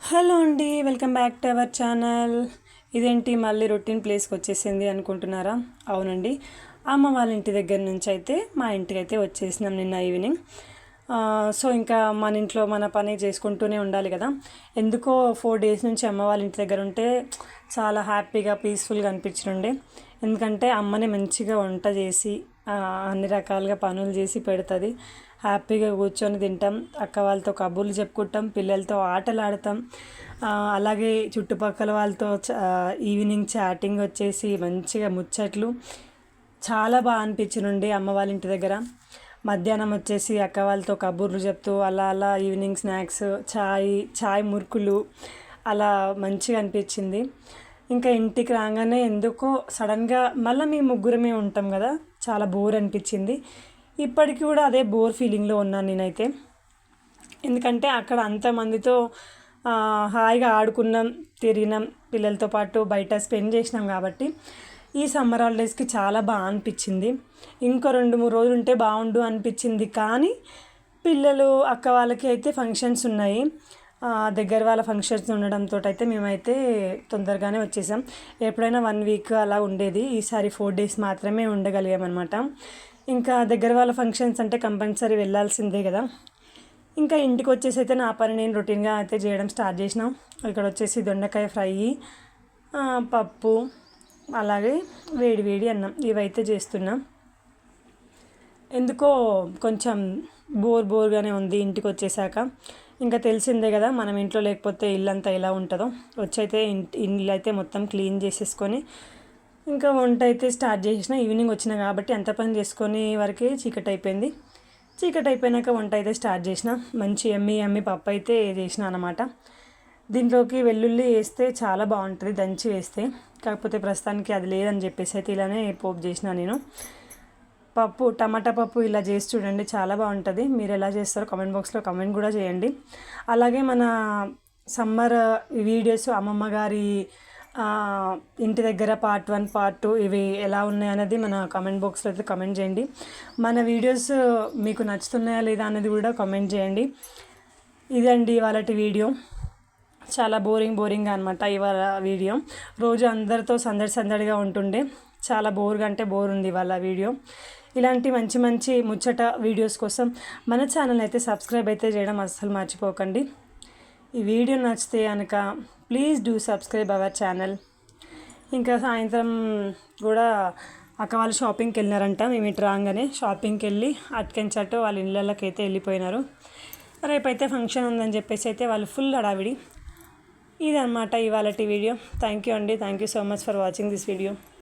Hello అండి, welcome back to our channel. ఇదేంటి మళ్ళీ రొటీన్ ప్లేస్కి వచ్చేసింది అనుకుంటున్నారా? అవునండి, అమ్మ వాళ్ళ ఇంటి దగ్గర నుంచి అయితే మా ఇంటికి అయితే వచ్చేసినాం నిన్న ఈవినింగ్. సో ఇంకా మన ఇంట్లో మన పని చేసుకుంటూనే ఉండాలి కదా. ఎందుకో 4 days నుంచి అమ్మ వాళ్ళ ఇంటి దగ్గర ఉంటే చాలా హ్యాపీగా పీస్ఫుల్గా అనిపించిండే. ఎందుకంటే అమ్మని మంచిగా వంట చేసి అన్ని రకాలుగా పనులు చేసి పెడుతుంది. హ్యాపీగా కూర్చొని తింటాం, అక్క వాళ్ళతో కబుర్లు చెప్పుకుంటాం, పిల్లలతో ఆటలు ఆడతాం. అలాగే చుట్టుపక్కల వాళ్ళతో ఈవినింగ్ చాటింగ్ వచ్చేసి మంచిగా ముచ్చట్లు చాలా బాగా అనిపించినుండి అమ్మ వాళ్ళ ఇంటి దగ్గర. మధ్యాహ్నం వచ్చేసి అక్క వాళ్ళతో కబుర్లు చెప్తూ అలా అలా ఈవినింగ్ స్నాక్స్ చాయ్ మురుకులు అలా మంచిగా అనిపించింది. ఇంకా ఇంటికి రాగానే ఎందుకో సడన్గా మళ్ళీ మేము ముగ్గురమే ఉంటాం కదా, చాలా బోర్ అనిపించింది. ఇప్పటికీ కూడా అదే బోర్ ఫీలింగ్లో ఉన్నాను నేనైతే. ఎందుకంటే అక్కడ అంతమందితో హాయిగా ఆడుకున్నాం, తిరిగినాం, పిల్లలతో పాటు బయట స్పెండ్ చేసినాం కాబట్టి ఈ సమ్మర్ హాలిడేస్కి చాలా బాగా అనిపించింది. ఇంకో 2-3 రోజులు ఉంటే బాగుండు అనిపించింది. కానీ పిల్లలు అక్క వాళ్ళకి అయితే ఫంక్షన్స్ ఉన్నాయి, దగ్గర వాళ్ళ ఫంక్షన్స్ ఉండడంతో అయితే మేమైతే తొందరగానే వచ్చేసాం. ఎప్పుడైనా 1 week అలా ఉండేది, ఈసారి 4 days మాత్రమే ఉండగలిగామన్నమాట. ఇంకా దగ్గర వాళ్ళ ఫంక్షన్స్ అంటే కంపల్సరీ వెళ్ళాల్సిందే కదా. ఇంకా ఇంటికి వచ్చేసి అయితే నా పని నేను రొటీన్గా అయితే చేయడం స్టార్ట్ చేసినాం. ఇక్కడ వచ్చేసి దొండకాయ ఫ్రై, పప్పు, అలాగే వేడి వేడి అన్నం ఇవైతే చేస్తున్నాం. ఎందుకో కొంచెం బోర్గానే ఉంది ఇంటికి వచ్చేసాక. ఇంకా తెలిసిందే కదా, మనం ఇంట్లో లేకపోతే ఇల్లంతా ఎలా ఉంటుందో. వచ్చైతే ఇల్లు అయితే మొత్తం క్లీన్ చేసేసుకొని ఇంకా వంట అయితే స్టార్ట్ చేసిన. ఈవినింగ్ వచ్చిన కాబట్టి అంత పని చేసుకొని వరకే చీకటి అయిపోయింది. చీకటి అయిపోయినాక వంట అయితే స్టార్ట్ చేసిన. మంచి ఎమ్మి పప్పు అయితే చేసిన అనమాట. దీంట్లోకి వెల్లుల్లి వేస్తే చాలా బాగుంటుంది దంచి వేస్తే, కాకపోతే ప్రస్తుతానికి అది లేదని చెప్పేసి అయితే ఇలానే పోపు చేసిన నేను. పప్పు టమాటా పప్పు ఇలా చేసి చూడండి, చాలా బాగుంటుంది. మీరు ఎలా చేస్తారో కామెంట్ బాక్స్లో కామెంట్ కూడా చేయండి. అలాగే మన సమ్మర్ వీడియోస్ అమ్మమ్మ గారి ఇంటి దగ్గర పార్ట్ 1 పార్ట్ 2 ఇవి ఎలా ఉన్నాయనేది మన కామెంట్ బాక్స్లో అయితే కామెంట్ చేయండి. మన వీడియోస్ మీకు నచ్చుతున్నాయా లేదా అనేది కూడా కామెంట్ చేయండి. ఇదండి ఇవాళ వీడియో. చాలా బోరింగ్గా అనమాట ఇవాళ వీడియో. రోజు అందరితో సందడిగా ఉంటుండే, చాలా బోర్గా అంటే బోర్ ఉంది ఇవాళ వీడియో. ఇలాంటి మంచి ముచ్చట వీడియోస్ కోసం మన ఛానల్ అయితే సబ్స్క్రైబ్ అయితే చేయడం అస్సలు మర్చిపోకండి. ఈ వీడియో నచ్చితే కనుక please do subscribe our channel. ఇంకా సాయంత్రం కూడా అక్క వాళ్ళు షాపింగ్కి వెళ్ళినారంట. మేము ఇటు రాగానే షాపింగ్కి వెళ్ళి అటుకెంచట్టు వాళ్ళ ఇళ్ళకి అయితే వెళ్ళిపోయినారు. రేపైతే ఫంక్షన్ ఉందని చెప్పేసి అయితే వాళ్ళు ఫుల్ హడావిడి. ఇదన్నమాట ఇవాళ వీడియో. థ్యాంక్ యూ అండి, thank you so much for watching this video.